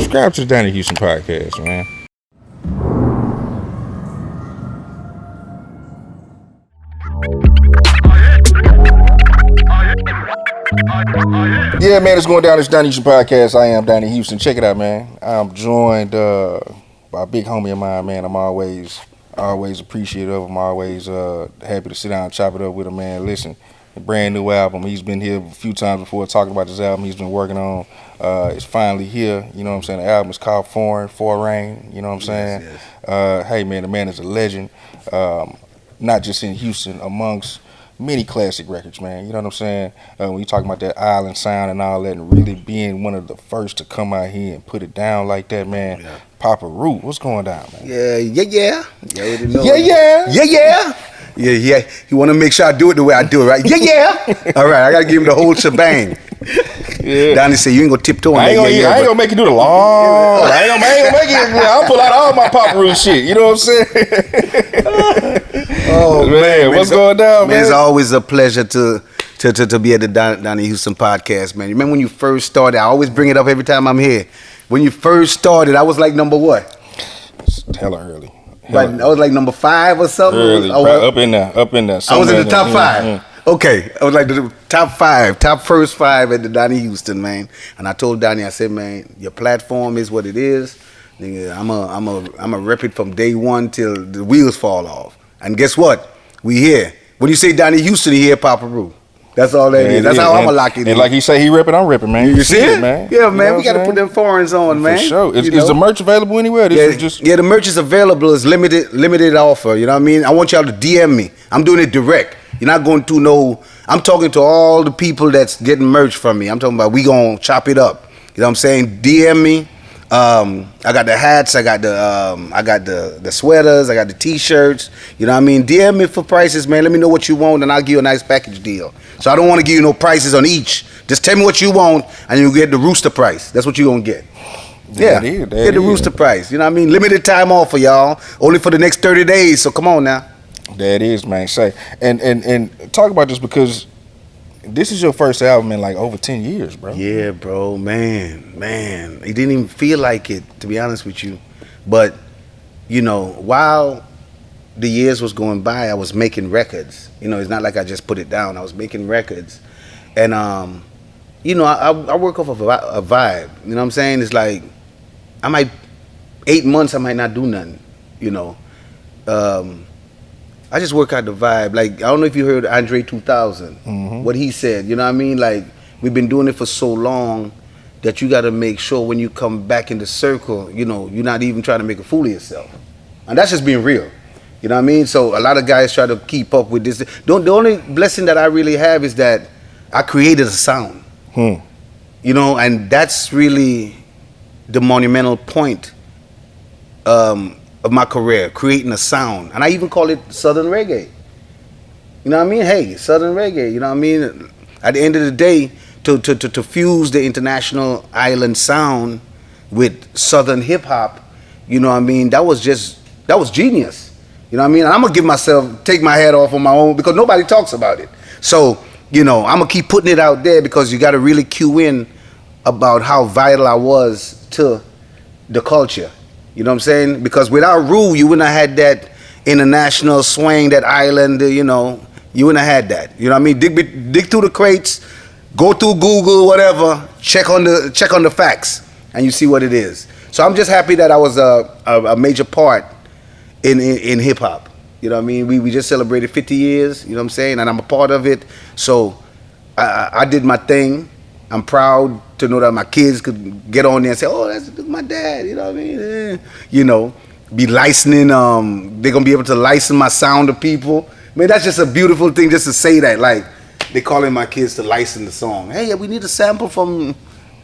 subscribe to the Donnie Houston podcast, man. Yeah, man, it's going down. It's Donnie Houston podcast. I am Donnie Houston. Check it out, man. I'm joined by a big homie of mine, man. I'm always appreciative. I'm always happy to sit down and chop it up with him, man. Listen, a brand new album. He's been here a few times before talking about this album he's been working on. It's finally here. You know what I'm saying? The album is called 4REIGN. You know what I'm saying? Yes. Hey, man, the man is a legend. Not just in Houston, amongst many classic records, man. You know what I'm saying? When you talking about that island sound and all that, and really being one of the first to come out here and put it down like that, man. Yeah. Papa Reu, what's going down, man? Yeah. Yeah. You want to make sure I do it the way I do it, right? Yeah. All right, I gotta give him the whole shebang. Yeah. Donnie said, you ain't gonna tiptoe on that. I ain't gonna make you do the long. I ain't gonna make it. I'll pull out all my Papa Reu shit. You know what I'm saying? Oh man, what's going down, man? It's always a pleasure to be at the Donnie Houston podcast, man. You remember when you first started? I always bring it up every time I'm here. When you first started, I was like number what? It's hella early. But I was like number 5 or something. Early, up in there. I was in the top 5. Okay, I was like the top first 5 at the Donnie Houston, man. And I told Donnie, I said, man, your platform is what it is. I'm a rep it from day one till the wheels fall off. And guess what? We here. When you say Donnie Houston, you hear Papa Reu. That's all that is. That's how I'm gonna lock it in. And like he say, he ripping, I'm ripping, man. You see it, man? Yeah, man. We gotta put them foreigns on, man. For sure. Is the merch available anywhere? Yeah, the merch is available. It's limited offer. You know what I mean? I want y'all to DM me. I'm doing it direct. You're not going to no. I'm talking to all the people that's getting merch from me. I'm talking about we gonna chop it up. You know what I'm saying? DM me. I got the hats, I got the sweaters, I got the t-shirts, you know what I mean? DM me for prices, man. Let me know what you want and I'll give you a nice package deal. So I don't want to give you no prices on each. Just tell me what you want and you'll get the rooster price. That's what you're going to get. Yeah, get the rooster price. You know what I mean? Limited time offer, y'all. Only for the next 30 days, so come on now. That is, man. Say, and talk about this because this is your first album in like over 10 years, bro. Yeah, bro, man. It didn't even feel like it, to be honest with you. But, you know, while the years was going by, I was making records. You know, it's not like I just put it down. I was making records. And, you know, I work off of a vibe. You know what I'm saying? It's like, 8 months, I might not do nothing, you know. I just work out the vibe. Like, I don't know if you heard Andre 2000, what he said. You know what I mean? Like, we've been doing it for so long that you got to make sure when you come back in the circle, you know, you're not even trying to make a fool of yourself. And that's just being real. You know what I mean? So a lot of guys try to keep up with this. The only blessing that I really have is that I created a sound. You know, and that's really the monumental point of my career, creating a sound. And I even call it Southern Reggae. You know what I mean? Hey, Southern Reggae, you know what I mean? At the end of the day, to fuse the international island sound with Southern hip hop, you know what I mean? That was genius. You know what I mean? And I'm gonna take my head off on my own because nobody talks about it. So, you know, I'm gonna keep putting it out there because you gotta really cue in about how vital I was to the culture. You know what I'm saying? Because without Reu, you wouldn't have had that international swing, that island, you know, you wouldn't have had that. You know what I mean? Dig through the crates, go through Google, whatever, check on the facts, and you see what it is. So I'm just happy that I was a major part in hip hop. You know what I mean? We just celebrated 50 years, you know what I'm saying? And I'm a part of it. So I did my thing. I'm proud to know that my kids could get on there and say, oh, that's my dad, you know what I mean? You know, be licensing, they're going to be able to license my sound to people. Man, that's just a beautiful thing just to say that. Like, they calling my kids to license the song. Hey, we need a sample from,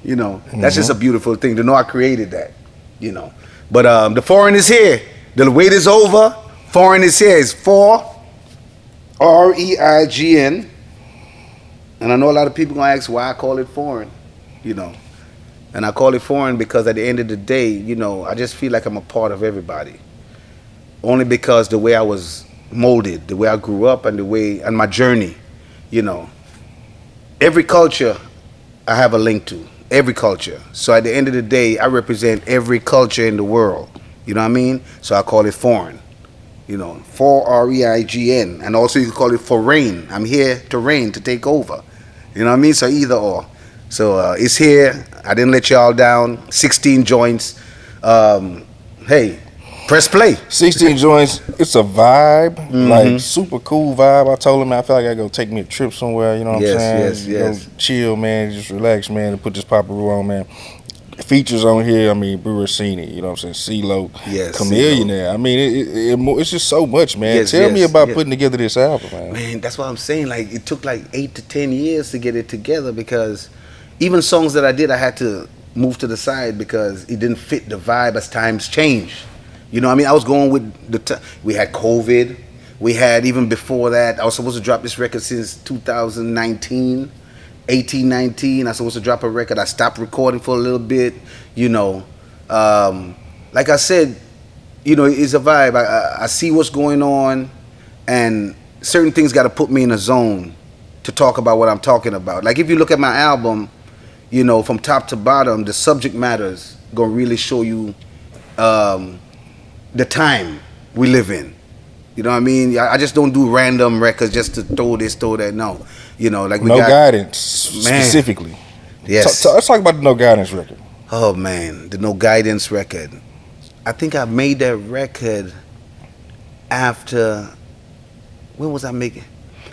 you know. That's just a beautiful thing to know I created that, you know. But the foreign is here. The wait is over. Foreign is here. It's 4REIGN. And I know a lot of people going to ask why I call it foreign, you know. And I call it foreign because at the end of the day, you know, I just feel like I'm a part of everybody. Only because the way I was molded, the way I grew up and my journey, you know. Every culture I have a link to. every culture. So at the end of the day, I represent every culture in the world. You know what I mean? So I call it foreign. 4REIGN, and also you can call it for reign. I'm here to reign, to take over. You know what I mean? So either or. So it's here. I didn't let y'all down. 16 joints. Hey, press play. 16 joints. It's a vibe, like Mm-hmm. super cool vibe. I told him, man, I feel like I gotta go take me a trip somewhere. You know what I'm saying? Yes. Go chill, man. Just relax, man, and put this Papa Reu on, man. Features on here. I mean, Brewer Senior. You know what I'm saying? CeeLo, Yes, Chameleon. There. I mean, it's just so much, man. Yes, Tell me yes, about yes. putting together this album, man. Man, that's what I'm saying. Like, it took like 8 to 10 years to get it together, because even songs that I did, I had to move to the side because it didn't fit the vibe as times change. You know what I mean? I was going with we had COVID. We had, even before that, I was supposed to drop this record since 2019. 18, 19, I was supposed to drop a record. I stopped recording for a little bit. Like I said, it's a vibe. I see what's going on, and certain things got to put me in a zone to talk about what I'm talking about. Like, if you look at my album, from top to bottom, the subject matters gonna really show you the time we live in. You know what I mean? I just don't do random records just to throw this, throw that. No. Like we No got Guidance, Man. specifically. Yes. Let's talk about the No Guidance record. Oh man, the No Guidance record. I think I made that record after. When was I making?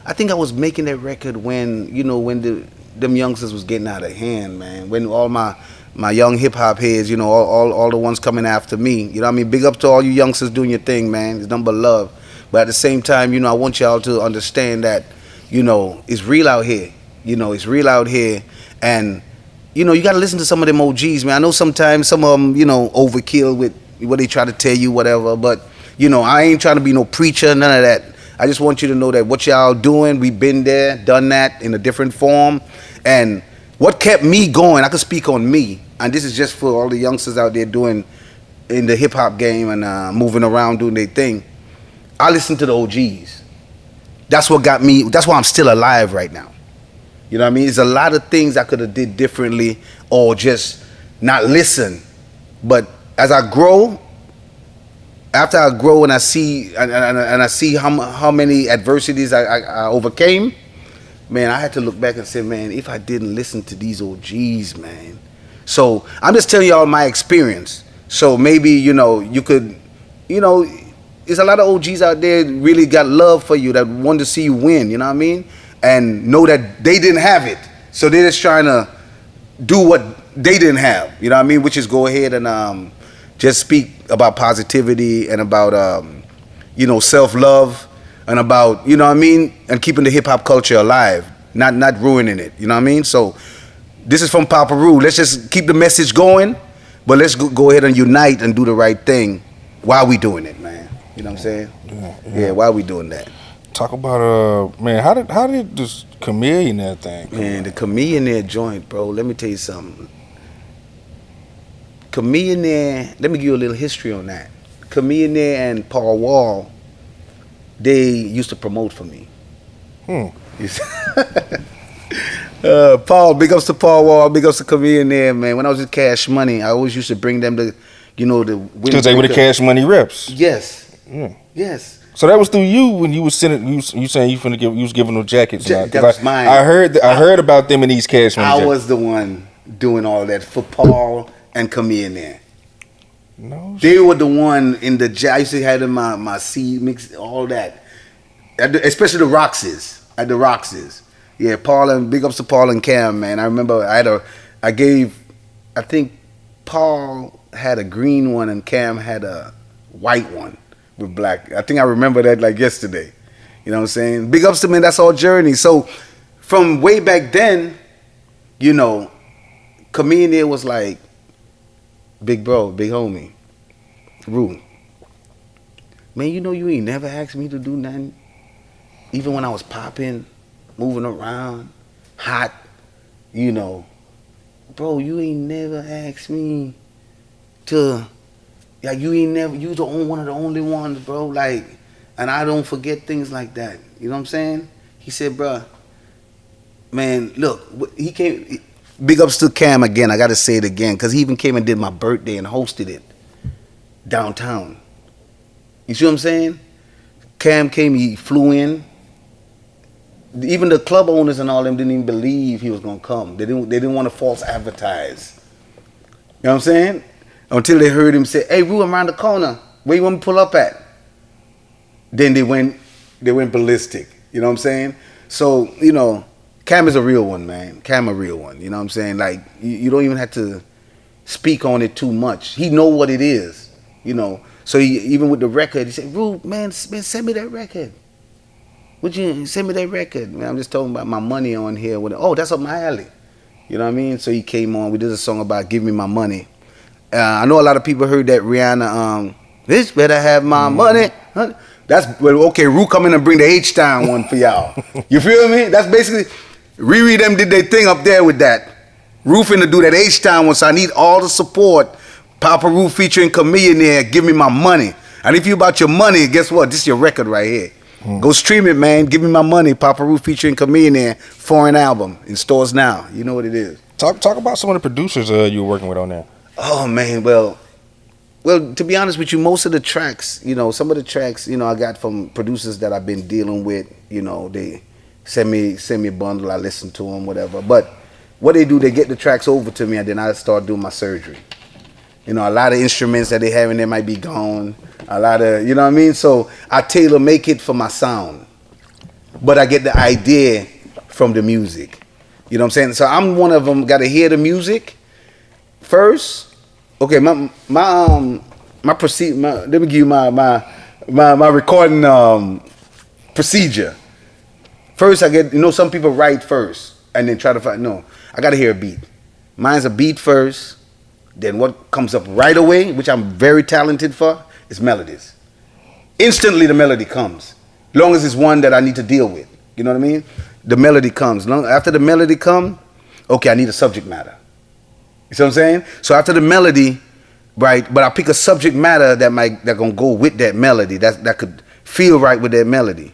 I think I was making that record when them youngsters was getting out of hand, man. When all my young hip hop heads, all the ones coming after me. You know what I mean? Big up to all you youngsters doing your thing, man. It's nothing but love. But at the same time, I want y'all to understand that, it's real out here. It's real out here. And, you got to listen to some of them OGs, man. I know sometimes some of them, overkill with what they try to tell you, whatever. But, I ain't trying to be no preacher, none of that. I just want you to know that what y'all doing, we've been there, done that in a different form. And what kept me going, I can speak on me. And this is just for all the youngsters out there doing in the hip hop game and moving around doing their thing. I listen to the OGs. That's what got me. That's why I'm still alive right now. You know what I mean? There's a lot of things I could have did differently, or just not listen. But as I grow, after I grow and I see and I see how many adversities I overcame, man, I had to look back and say, man, if I didn't listen to these OGs, man. So I'm just telling y'all my experience. So maybe you could, there's a lot of OGs out there that really got love for you, that want to see you win, you know what I mean? And know that they didn't have it. So they're just trying to do what they didn't have, you know what I mean? Which is go ahead and just speak about positivity and about, self-love and about, you know what I mean? And keeping the hip-hop culture alive, not ruining it, you know what I mean? So this is from Papa Reu. Let's just keep the message going, but let's go ahead and unite and do the right thing while we doing it, man. You know what I'm saying? Yeah, why are we doing that? Talk about man, how did this Chameleon thing come Man, out? the Chameleon joint, bro. Let me tell you something. Chameleon, let me give you a little history on that. Chameleon and Paul Wall, they used to promote for me. Paul, big ups to Paul Wall, big ups to Chameleon, man. When I was at Cash Money, I always used to bring them the Because they were the Cash Money reps. Yes. Yeah. Yes. So that was through you when you was sending you saying you was giving them jackets. That was mine. I heard about them in these Cash Money. I jackets. was the one doing all that for Paul and Chameleon. No. They were the one in the I used to have in my seed mix, all that. Especially the Roxys. At the Roxys. Yeah, Paul, and big ups to Paul and Cam, man. I remember I think Paul had a green one and Cam had a white one with black. I think I remember that like yesterday. You know what I'm saying? Big ups to, man, that's our journey. So from way back then, Chameleon was like, big bro, big homie, Reu. Man, you ain't never asked me to do nothing. Even when I was popping, moving around, hot, bro, you ain't never asked me to, like, you one of the only ones, bro, like, and I don't forget things like that. You know what I'm saying? He said, bro, man, look, he came, big ups to Cam again. I got to say it again because he even came and did my birthday and hosted it downtown. You see what I'm saying? Cam came, he flew in. Even the club owners and all them didn't even believe he was gonna come. They didn't want to false advertise. You know what I'm saying? Until they heard him say, "Hey, Rue, I'm around the corner. Where you want me to pull up at?" Then they went ballistic. You know what I'm saying? So, you know, Cam is a real one, man. Cam a real one. You know what I'm saying? Like, you don't even have to speak on it too much. He know what it is, you know. So he, even with the record, he said, "Rue, man, send me that record. Would you send me that record? Man, I'm just talking about my money on here. Oh, that's up my alley." You know what I mean? So he came on. We did a song about "Give Me My Money." I know a lot of people heard that Rihanna, "This better have my money." Huh? That's, well, okay, Rue come in and bring the H-Town one for y'all. You feel me? That's basically, Riri them did their thing up there with that. Rue finna do that H-Town one, so I need all the support. Papa Reu featuring Chameleon, "Give Me My Money." And if you about your money, guess what? This is your record right here. Go stream it, man. "Give Me My Money." Papa Reu featuring Chameleon, foreign album in stores now. You know what it is. Talk about some of the producers you were working with on there. Oh man, well, to be honest with you, most of the tracks, you know, some of the tracks, you know, I got from producers that I've been dealing with. You know, they send me a bundle, I listen to them, whatever. But what they do, they get the tracks over to me, and then I start doing my surgery. You know, a lot of instruments that they have in there might be gone. A lot of, you know what I mean? So I tailor make it for my sound. But I get the idea from the music. You know what I'm saying? So I'm one of them, got to hear the music first. Okay, let me give you my recording procedure. First I get, you know, some people write first and then try to find, no, I got to hear a beat. Mine's a beat first. Then what comes up right away, which I'm very talented for, is melodies. Instantly the melody comes. Long as it's one that I need to deal with. You know what I mean? The melody comes. After the melody comes, okay, I need a subject matter. You see what I'm saying? So after the melody, right, but I pick a subject matter that gonna go with that melody, that could feel right with that melody.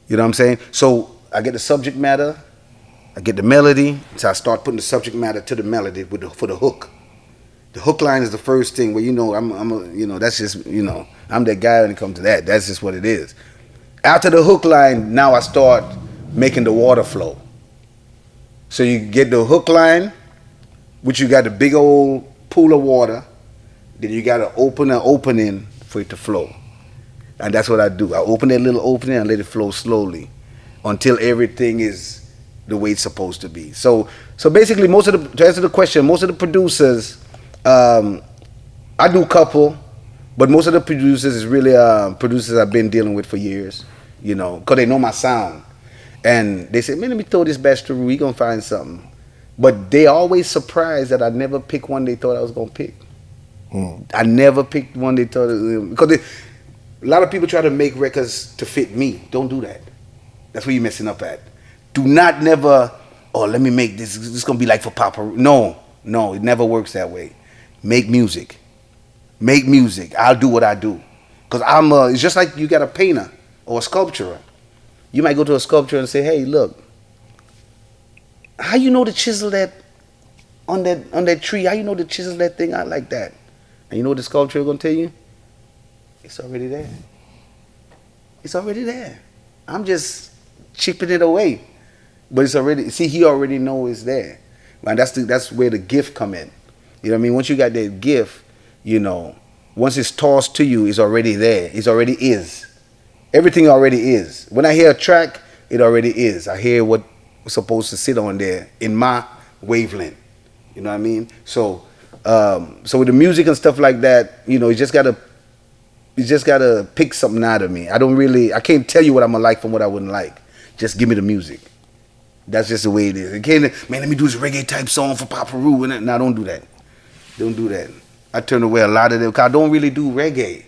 You know what I'm saying? So I get the subject matter, I get the melody, so I start putting the subject matter to the melody for the hook. The hook line is the first thing where, you know, that's just, you know, I'm that guy when it comes to that. That's just what it is. After the hook line, now I start making the water flow. So you get the hook line, which you got a big old pool of water. Then you got to open an opening for it to flow. And that's what I do. I open that little opening and let it flow slowly until everything is the way it's supposed to be. So basically, to answer the question, most of the producers, I do couple, but most of the producers is really producers I've been dealing with for years, you know, because they know my sound. And they say, "Man, let me throw this batch to Rue, we gonna find something." But they always surprised that I never picked one they thought I was gonna pick. I never picked one they thought, because a lot of people try to make records to fit me. Don't do that. That's where you're messing up at. Do not never, "Oh, let me make this. This is gonna be like for Papa Reu." No, it never works that way. Make music. Make music. I'll do what I do. Because it's just like you got a painter or a sculptor. You might go to a sculptor and say, "Hey, look, how you know to chisel that on that tree? How you know to chisel that thing out like that?" And you know what the sculptor is going to tell you? It's already there. It's already there. I'm just chipping it away. But it's already, see, he already knows it's there. And that's where the gift come in. You know what I mean? Once you got that gift, you know, once it's tossed to you, it's already there. It already is. Everything already is. When I hear a track, it already is. I hear what's supposed to sit on there in my wavelength. You know what I mean? So with the music and stuff like that, you know, you just gotta pick something out of me. I can't tell you what I'm gonna like from what I wouldn't like. Just give me the music. That's just the way it is. It can't, "Man, let me do this reggae type song for Papa Reu." No, don't do that. Don't do that. I turn away a lot of them because I don't really do reggae.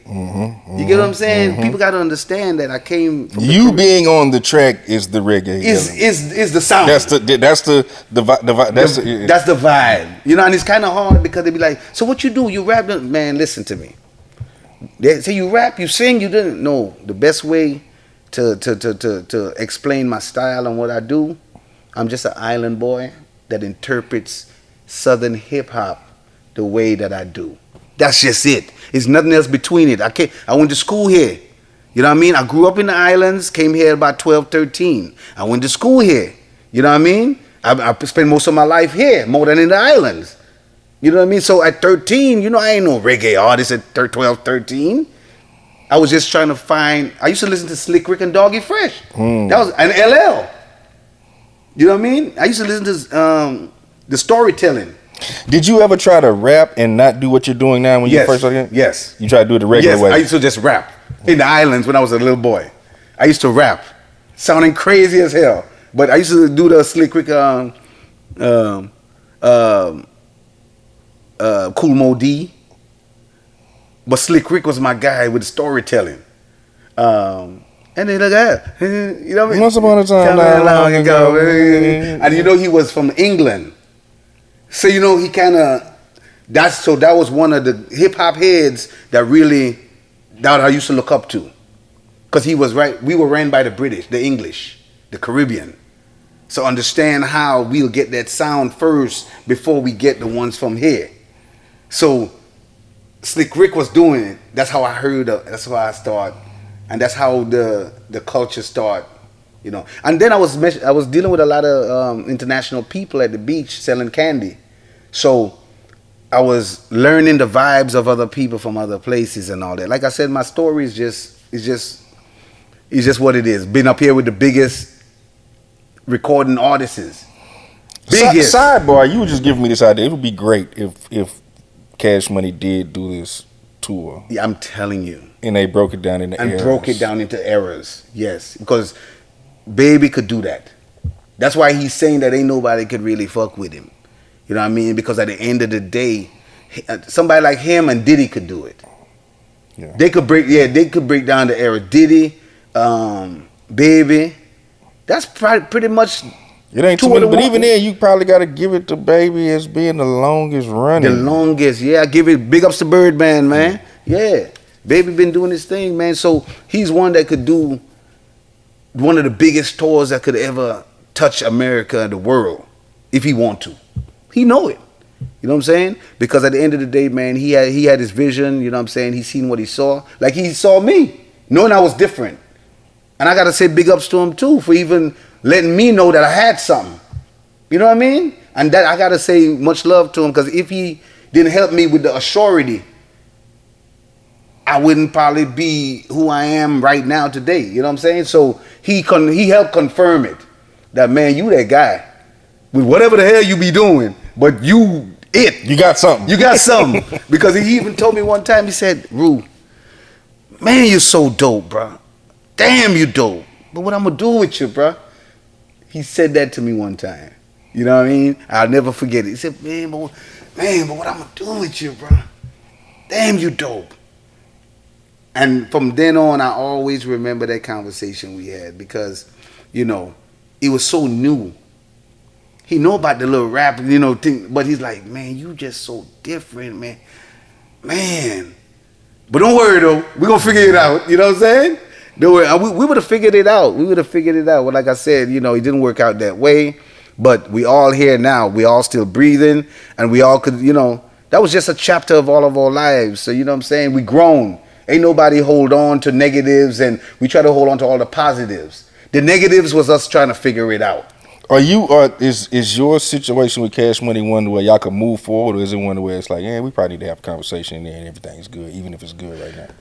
You get what I'm saying? People got to understand that I came from you being on the track is the reggae. Is the sound. That's the vibe. You know, and it's kind of hard because they be like, "So what you do? You rap?" Man, listen to me. They say you rap, you sing, you didn't know. The best way to explain my style and what I do, I'm just an island boy that interprets Southern hip hop the way that I do. That's just it. It's nothing else between it. I went to school here. You know what I mean? I grew up in the islands, came here about 12, 13. I went to school here. You know what I mean? I spent most of my life here, more than in the islands. You know what I mean? So at 13, you know, I ain't no reggae artist at 12, 13. I was just trying to find, I used to listen to Slick Rick and Doggy Fresh. That was an LL. You know what I mean? I used to listen to the storytelling. Did you ever try to rap and not do what you're doing now when you first started? Yes. You tried to do it the regular way? I used to just rap in the islands when I was a little boy. I used to rap, sounding crazy as hell. But I used to do the Slick Rick, Cool Mo D. But Slick Rick was my guy with storytelling. And then look at that. You know what I mean? Once upon a time, long ago. And you know he was from England. So you know he kind of that was one of the hip hop heads that I used to look up to, because he was right. We were ran by the British, the English, the Caribbean. So understand how we'll get that sound first before we get the ones from here. So Slick Rick was doing it. That's how I heard. That's how I start, and that's how the culture start. You know, and then I was dealing with a lot of international people at the beach selling candy, so I was learning the vibes of other people from other places and all that. Like I said, my story is just what it is. Been up here with the biggest recording artists. Biggest. Sidebar, you were just giving me this idea. It would be great if Cash Money did do this tour. Yeah, I'm telling you. And they broke it down into eras. And broke it down into eras. Yes, because Baby could do that. That's why he's saying that ain't nobody could really fuck with him. You know what I mean? Because at the end of the day, somebody like him and Diddy could do it. Yeah. They could break down the era. Diddy, Baby. That's pretty much. It ain't too many, but even then, you probably got to give it to Baby as being the longest running. The longest, yeah. I give it big ups to Birdman, man. Yeah, Baby been doing his thing, man. So he's one that could do one of the biggest tours that could ever touch America and the world, if he want to. He know it. You know what I'm saying? Because at the end of the day, man, he had his vision. You know what I'm saying? He seen what he saw. Like he saw me, knowing I was different. And I got to say big ups to him, too, for even letting me know that I had something. You know what I mean? And that I got to say much love to him, because if he didn't help me with the assurity, I wouldn't probably be who I am right now today. You know what I'm saying? So he helped confirm it. That, man, you that guy. With whatever the hell you be doing, but you got something. You got something. Because he even told me one time, he said, Reu, man, you're so dope, bro. Damn, you dope. But what I'm going to do with you, bro? He said that to me one time. You know what I mean? I'll never forget it. He said, man, but what I'm going to do with you, bro? Damn, you dope. And from then on, I always remember that conversation we had, because, you know, it was so new. He know about the little rap, you know, thing, but he's like, man, you just so different, man. Man. But don't worry, though. We're going to figure it out. You know what I'm saying? Don't worry. We would have figured it out. Well, like I said, you know, it didn't work out that way. But we all here now. We all still breathing. And we all could, you know, that was just a chapter of all of our lives. So, you know what I'm saying? We grown. Ain't nobody hold on to negatives, and we try to hold on to all the positives. The negatives was us trying to figure it out. Is your situation with Cash Money one where y'all can move forward, or is it one where it's like, yeah, we probably need to have a conversation and everything's good, even if it's good right now?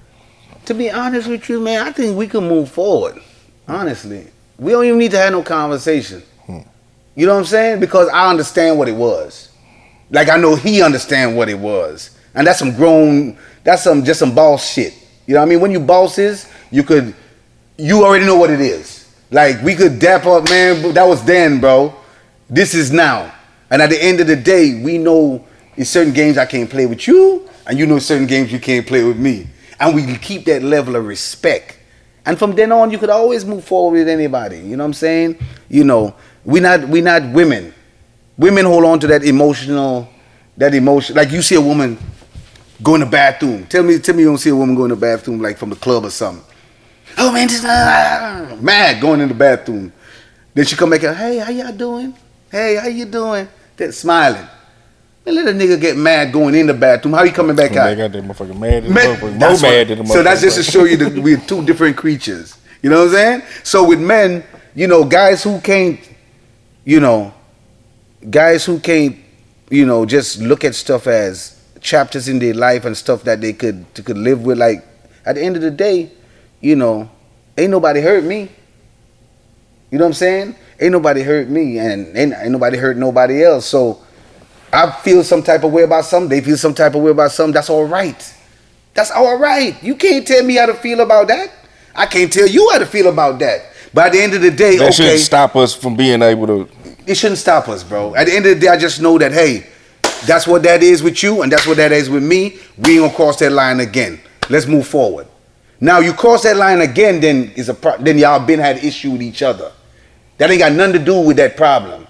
To be honest with you, man, I think we can move forward. Honestly, we don't even need to have no conversation. You know what I'm saying? Because I understand what it was. Like I know he understand what it was, and that's just some boss shit. You know what I mean? When you bosses, you already know what it is. Like, we could dap up, man, but that was then, bro. This is now. And at the end of the day, we know in certain games I can't play with you, and you know certain games you can't play with me. And we keep that level of respect. And from then on, you could always move forward with anybody. You know what I'm saying? You know, we not women. Women hold on to that emotion. Like, you see a woman go in the bathroom. Tell me you don't see a woman go in the bathroom, like from the club or something. Oh, man, just mad going in the bathroom. Then she come back out, hey, how y'all doing? Hey, how you doing? They're smiling. And let a nigga get mad going in the bathroom. How he coming back out? They got that motherfucker mad at the motherfucker. More mad than the motherfucker. So that's just to show you that we're two different creatures. You know what I'm saying? So with men, you know, guys who can't, you know, just look at stuff as chapters in their life and stuff that they could live with. Like, at the end of the day, you know, ain't nobody hurt me. You know what I'm saying? Ain't nobody hurt me, and ain't nobody hurt nobody else. So I feel some type of way about something. They feel some type of way about something. That's all right. That's all right. You can't tell me how to feel about that. I can't tell you how to feel about that. But at the end of the day, that shouldn't stop us from being able to. It shouldn't stop us, bro. At the end of the day, I just know that, hey, that's what that is with you, and that's what that is with me. We ain't gonna cross that line again. Let's move forward. Now you cross that line again, then then y'all been had issue with each other. That ain't got nothing to do with that problem.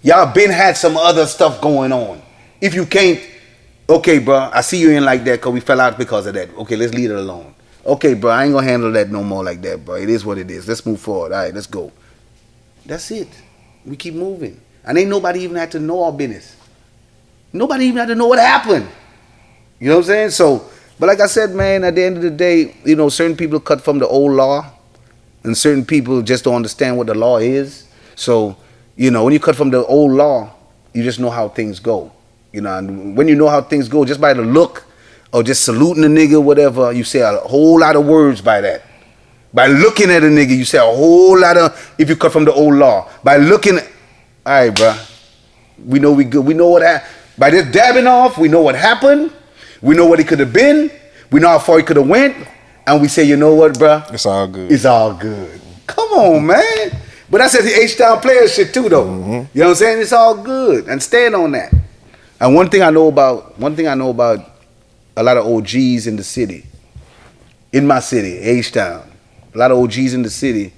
Y'all been had some other stuff going on. If you can't, okay, bro, I see you ain't like that because we fell out because of that. Okay, let's leave it alone. Okay, bro, I ain't gonna handle that no more like that, bro. It is what it is. Let's move forward. All right, let's go. That's it. We keep moving. And ain't nobody even had to know our business. Nobody even had to know what happened. You know what I'm saying? So, but like I said, man, at the end of the day, you know, certain people cut from the old law, and certain people just don't understand what the law is. So, you know, when you cut from the old law, you just know how things go. You know, and when you know how things go, just by the look or just saluting a nigga, whatever, you say a whole lot of words by that. By looking at a nigga, you say a whole lot of, if you cut from the old law. By looking, all right, bro, we know we good. We know what happened. By this dabbing off, we know what happened. We know what it could have been. We know how far it could have went. And we say, you know what, bro? It's all good. It's all good. Come on, man. But that's the H-Town player shit too, though. Mm-hmm. You know what I'm saying? It's all good. And stand on that. And one thing I know about a lot of OGs in the city, in my city, H-Town, a lot of OGs in the city,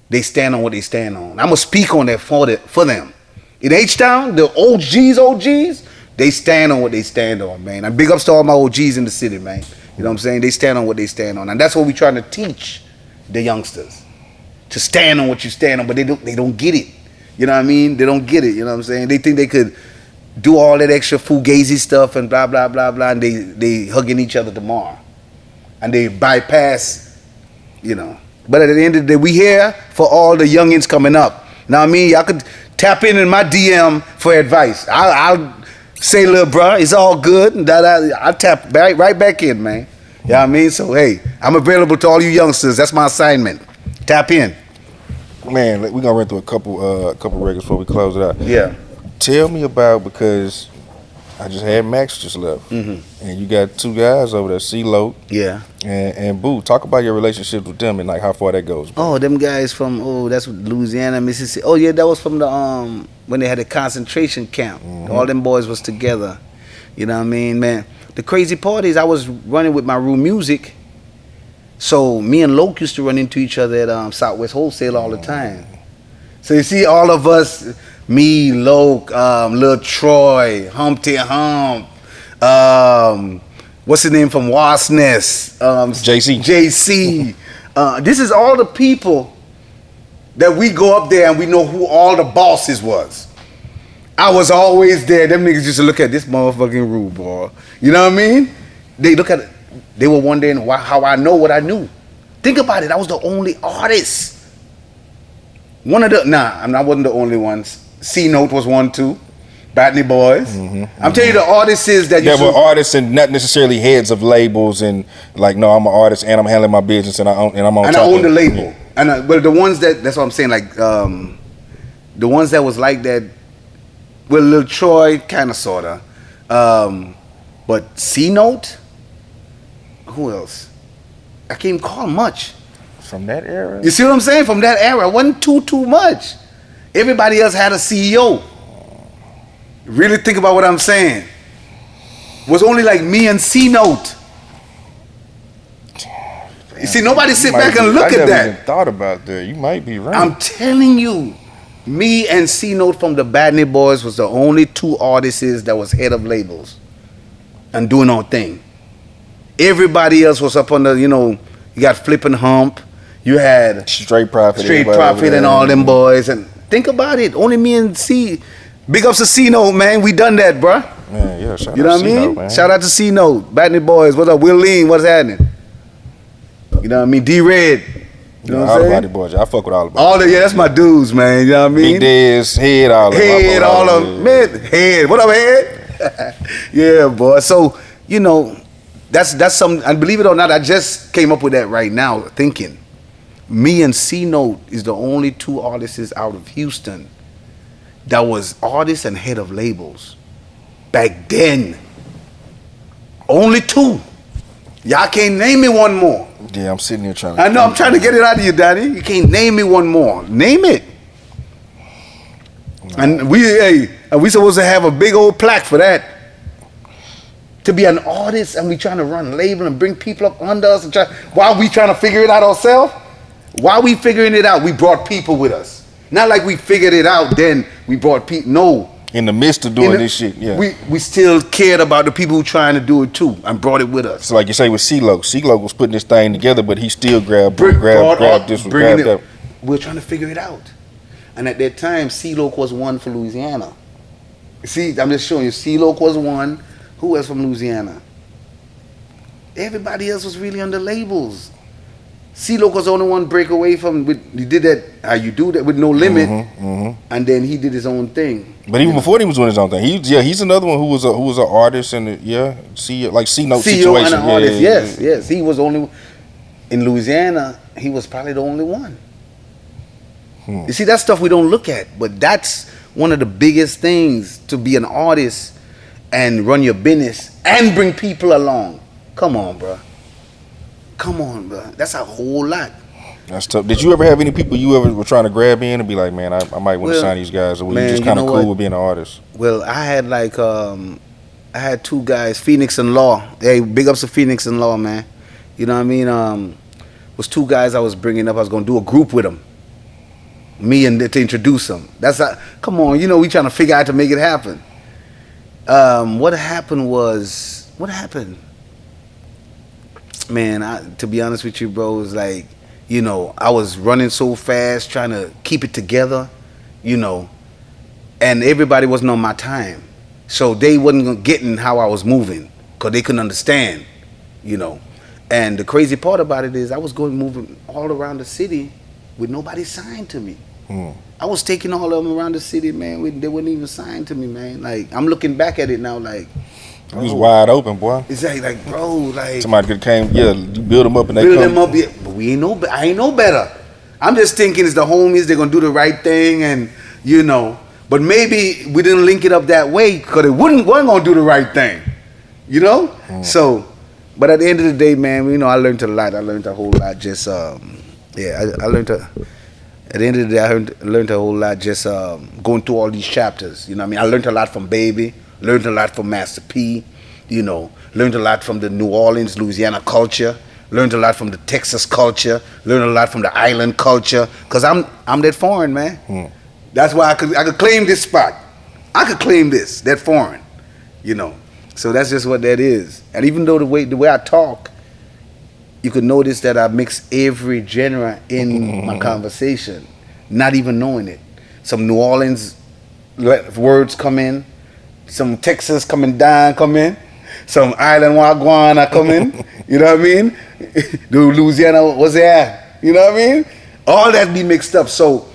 they stand on what they stand on. I'm going to speak on that for them. In H-Town, the OGs, they stand on what they stand on, man. And big ups to all my OGs in the city, man. You know what I'm saying? They stand on what they stand on. And that's what we're trying to teach the youngsters. To stand on what you stand on, but they don't get it. You know what I mean? They don't get it, you know what I'm saying? They think they could do all that extra fugazi stuff and blah, blah, blah, blah, and they hugging each other tomorrow. And they bypass, you know. But at the end of the day, we here for all the youngins coming up. Now, I mean, y'all could tap in my DM for advice. I'll say, little bro, it's all good. And I'll tap right back in, man. You know what I mean? So, hey, I'm available to all you youngsters. That's my assignment. Tap in. Man, we're going to run through a couple records before we close it out. Yeah. Tell me about, because I just had Max just left. Mm-hmm. And you got two guys over there, C-Lo. Yeah. And Boo. Talk about your relationship with them and like how far that goes. Bro. Oh, them guys from, that's Louisiana, Mississippi. Oh, yeah, that was from the, when they had a concentration camp. Mm-hmm. All them boys was together. You know what I mean, man? The crazy part is I was running with my room music. So me and Loke used to run into each other at Southwest Wholesale all the time. So you see all of us, me, Loke, Lil Troy, Humpty Hump, what's his name from Wasness? JC. This is all the people that we go up there and we know who all the bosses was. I was always there. Them niggas used to look at this motherfucking room, boy. You know what I mean? They look at it. They were wondering how I know what I knew. Think about it. I was the only artist. I wasn't the only ones. C-Note was one too. Batney Boys. Mm-hmm, I'm telling you, the artists that were artists and not necessarily heads of labels and like, no, I'm an artist and I'm handling my business and I'm on. And I own the label. Yeah. And but the ones that's what I'm saying. Like the ones that was like that. Well, Lil Troy, kind of, sorta. But C-Note. Who else? I can't even call much. From that era? You see what I'm saying? From that era. It wasn't too much. Everybody else had a CEO. Really think about what I'm saying. It was only like me and C-Note. You see, nobody sit back and look at that. I never even thought about that. You might be right. I'm telling you. Me and C-Note from the Batney Boys was the only two artists that was head of labels and doing our thing. Everybody else was up on the, you got Flippin' Hump. You had Straight Profit and all them boys. And Think about it. Only me and C. Big ups to C-Note, man. We done that, bruh. Man, yeah, shout You out know to what I C-Note, mean? man. Shout out to C-Note. Batney Boys. What's up? Will Lean. What's happening? You know what I mean? D-Red. You know what all I'm the saying? body boys. I fuck with all the body. All the, yeah, that's my dudes, man. You know what I mean? Big Dez, Head, all of them. I fuck Head, with all of them. them. Man, Head. What up, Head? Yeah, boy. So, you know, that's something, and believe it or not, I just came up with that right now, thinking. Me and C-Note is the only two artists out of Houston that was artists and head of labels. Back then. Only two. Y'all can't name me one more. Yeah, I'm sitting here trying to. I know, I'm trying to get it out of you, Daddy. You can't name me one more. Name it. Nah. And we supposed to have a big old plaque for that. To be an artist and we trying to run a label and bring people up under us and while we trying to figure it out ourselves. While we figuring it out, we brought people with us. Not like we figured it out, then we brought people. No. In the midst of doing this shit, yeah. We still cared about the people who trying to do it too and brought it with us. So like you say with CeeLo. CeeLo was putting this thing together, but he still grabbed this one, grabbed that. We're trying to figure it out. And at that time, CeeLo was one for Louisiana. See, I'm just showing you. CeeLo was one. Who else from Louisiana? Everybody else was really under labels. CeeLo was the only one break away from. You did that. How you do that with No Limit, and then he did his own thing. But even before he was doing his own thing, he's another one who was an artist and like C-Note CEO situation. and an artist. Yes. He was only in Louisiana. He was probably the only one. You see, that stuff we don't look at, but that's one of the biggest things to be an artist and run your business and bring people along. Come on, bro. That's a whole lot. That's tough. Did you ever have any people you ever were trying to grab in and be like, man, I might want to sign these guys, or were you just kind of cool with being an artist? Well, I had I had two guys, Phoenix and Law. Hey, big ups to Phoenix and Law, man. You know what I mean? Was two guys I was bringing up. I was gonna do a group with them. Me and to introduce them. Come on, you know we trying to figure out to make it happen. What happened? Man, to be honest with you, bro, it was like, you know, I was running so fast trying to keep it together, you know, and everybody wasn't on my time. So they wasn't getting how I was moving because they couldn't understand, you know. And the crazy part about it is I was moving all around the city with nobody signed to me. I was taking all of them around the city, man. They wouldn't even sign to me, man. Like, I'm looking back at it now, like, It was wide open, boy. It's like, bro, like somebody could came, you build them up and they build them up, yeah. But I ain't know better. I'm just thinking it's the homies. They're gonna do the right thing, and you know. But maybe we didn't link it up that way because it wasn't gonna do the right thing, you know. So, but at the end of the day, man, you know, I learned a lot. I learned a whole lot. Just I learned at the end of the day, I learned a whole lot just going through all these chapters. You know what I mean? I learned a lot from Baby. Learned a lot from Master P, you know. Learned a lot from the New Orleans, Louisiana culture. Learned a lot from the Texas culture. Learned a lot from the island culture. Cause I'm that foreign, man. That's why I could claim this spot. I could claim that foreign, you know. So that's just what that is. And even though the way I talk, you could notice that I mix every genre in my conversation, not even knowing it. Some New Orleans words come in. Some Texas come in. Some Island Wagwana come in. You know what I mean? The Louisiana was there. You know what I mean? All that be mixed up. So,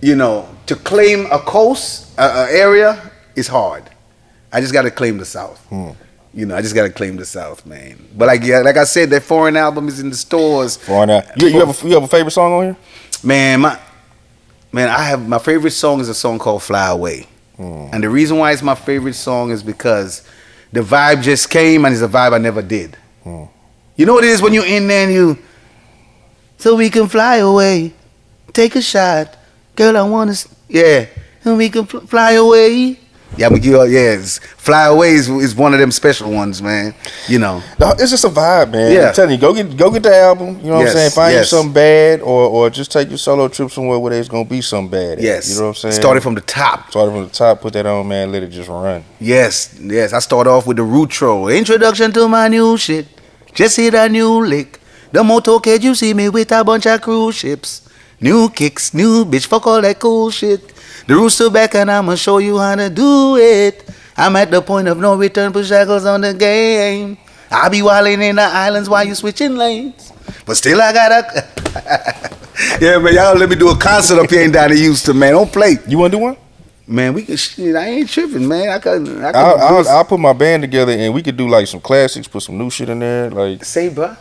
you know, to claim a coast, area is hard. I just got to claim the South. You know, I just got to claim the South, man. But like I said, that foreign album is in the stores. Foreign album. You have a favorite song on here? Man, my favorite song is a song called Fly Away. And the reason why it's my favorite song is because the vibe just came and it's a vibe I never did. You know what it is when you're in there and so we can fly away, take a shot, girl I want to, and we can fly away. Yeah, yes. Fly Away is one of them special ones, man. You know. No, it's just a vibe, man. Yeah. I'm telling you, go get the album. You know what I'm saying? Find you something bad, or just take your solo trip somewhere where there's gonna be something bad. Yes. You know what I'm saying? Started from the top. Put that on, man. Let it just run. Yes. I start off with the Routro. Introduction to my new shit. Just hit a new lick. The motorcade you see me with a bunch of cruise ships. New kicks, new bitch, fuck all that cool shit. The rooster back and I'ma show you how to do it. I'm at the point of no return, put shackles on the game. I be wildin' in the islands while you switching lanes. But still I gotta... Yeah, man, y'all let me do a concert up here in Donnie Houston, man. Don't play. You want to do one? Man, we can shit. I ain't tripping, man. I'll put my band together and we could do like some classics, put some new shit in there. Like, say, bro.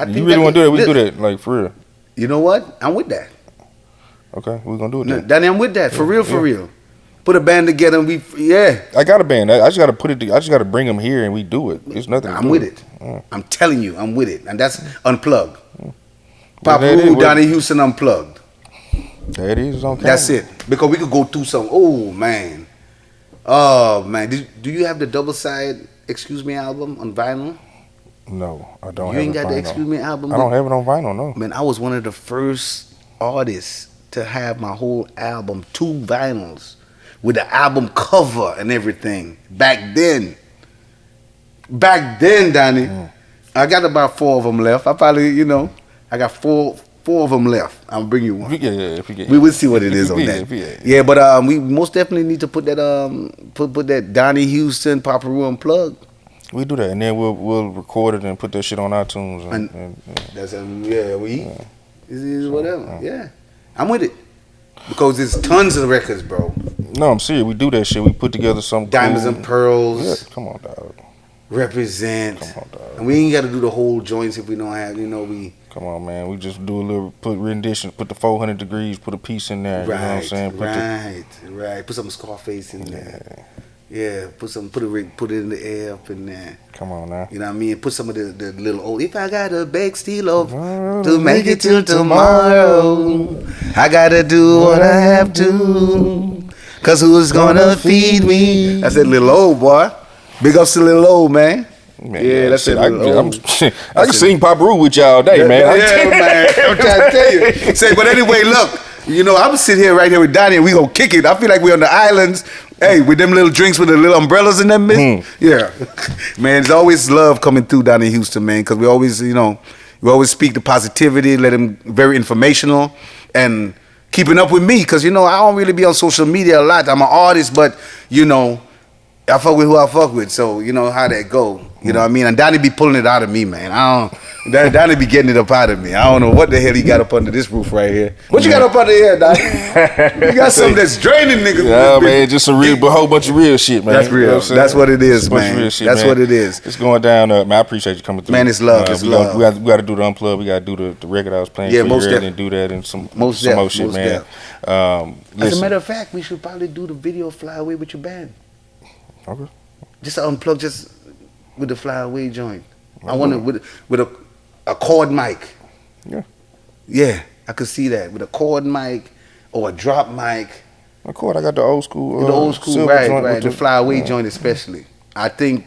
You really want to do that? We do that, like, for real. You know what? I'm with that. Okay, we're gonna do it then. Danny, I'm with that. For real. Put a band together and I got a band. I just gotta put it. I just gotta bring them here and we do it. It's nothing. I'm with it. I'm telling you, I'm with it, and that's unplugged. Papa Reu, Donnie Houston unplugged. There it is. On camera. That's it. Because we could go through some. Oh man. Do you have the double side Excuse Me album on vinyl? No, I don't. You ain't got the Excuse Me album? I don't have it on vinyl. No. Man, I was one of the first artists to have my whole album, 2 vinyls, with the album cover and everything. Back then, Donnie, I got about 4 of them left. I probably, I got four of them left. I'll bring you one. We will see what it is on that. Yeah, but we most definitely need to put that put that Donnie Houston, Papa Reu Unplugged. We do that, and then we'll record it and put that shit on iTunes. And that's whatever. Yeah, I'm with it because there's tons of records, bro. No, I'm serious. We do that shit. We put together some Diamonds cool, and Pearls. Yeah, come on, dog. Represent. Come on, dog. And we ain't got to do the whole joints if we don't have. We. Come on, man. We just do a little, put rendition, put the 400 degrees, put a piece in there. Right, you know what I'm saying? Right. Put some Scarface in there. Yeah, put it in the air up in there. Come on now. You know what I mean? Put some of the little old. If I got a big steel of to make it till tomorrow, I gotta do what I have to. Cause who's gonna feed me? That's that little old boy. Big ups to little old man. Yeah, that's it. I can sing Papa Reu with y'all all day, man. Yeah, man. I'm trying to tell you. But anyway, look. I'm sitting here right here with Donnie and we gonna kick it. I feel like we're on the islands. Hey, with them little drinks with the little umbrellas in them, yeah. Man, there's always love coming through Donnie Houston, man, because we always, we always speak the positivity, let him very informational, and keeping up with me, because, I don't really be on social media a lot. I'm an artist, but, I fuck with who I fuck with, so you know how that go. You know what I mean? And Donnie be pulling it out of me, man. Donnie be getting it up out of me. I don't know what the hell he got up under this roof right here. What you got up under here, Donnie? You got something that's draining niggas. Yeah, man, just a whole bunch of real shit, man. That's real. That's what it is, man. That's what it is. It's going down. Man, I appreciate you coming through. Man, it's love. It's love. We got to do the unplug. We got to do the record I was playing. Yeah, most definitely. And do that and some more shit, man. As a matter of fact, we should probably do the video Fly Away with your band. Okay. Just to unplug, just with the Fly Away joint. I want it with a cord mic. Yeah. Yeah, I could see that with a cord mic or a drop mic. A cord. I got the old school. Right. The Fly Away joint, especially. I think,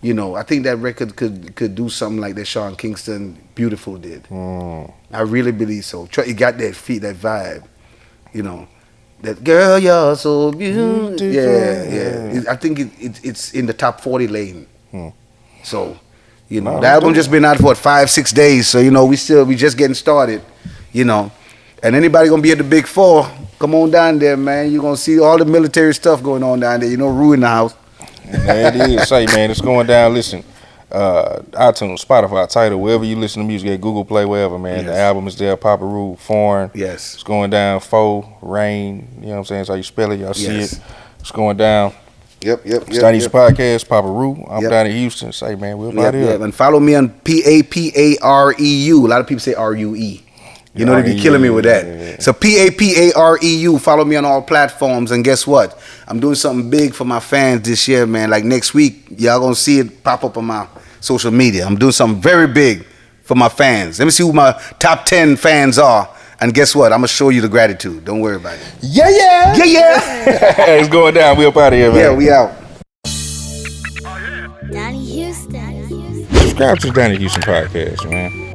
I think that record could do something like that Sean Kingston Beautiful did. I really believe so. It got that vibe, That girl, you're so beautiful. Yeah. I think it's in the top 40 lane. So, the album just been out for 5-6 days. So, we just getting started, And anybody gonna be at the Big 4, come on down there, man. You're gonna see all the military stuff going on down there. Reu in the house. There it is. Say, man, it's going down. Listen, iTunes, Spotify, Tidal, wherever you listen to music at, Google Play, wherever, man. Yes. The album is there, Papa Reu, Foreign. Yes. It's going down, 4REIGN, you know what I'm saying? That's how you spell it, y'all see it. It's going down. Yep. It's Donnie's podcast, Papa Reu. I'm Donnie Houston. Say, man, we're about here. And follow me on PAPAREU. A lot of people say RUE. They be killing me with that. Yeah. So PAPAREU. Follow me on all platforms. And guess what? I'm doing something big for my fans this year, man. Like next week, y'all gonna see it pop up on my social media. I'm doing something very big for my fans. Let me see who my top 10 fans are. And guess what? I'm gonna show you the gratitude. Don't worry about it. Yeah. It's going down. We up out of here, man. Yeah, we out. Donnie Houston. Subscribe to the Donnie Houston podcast, man.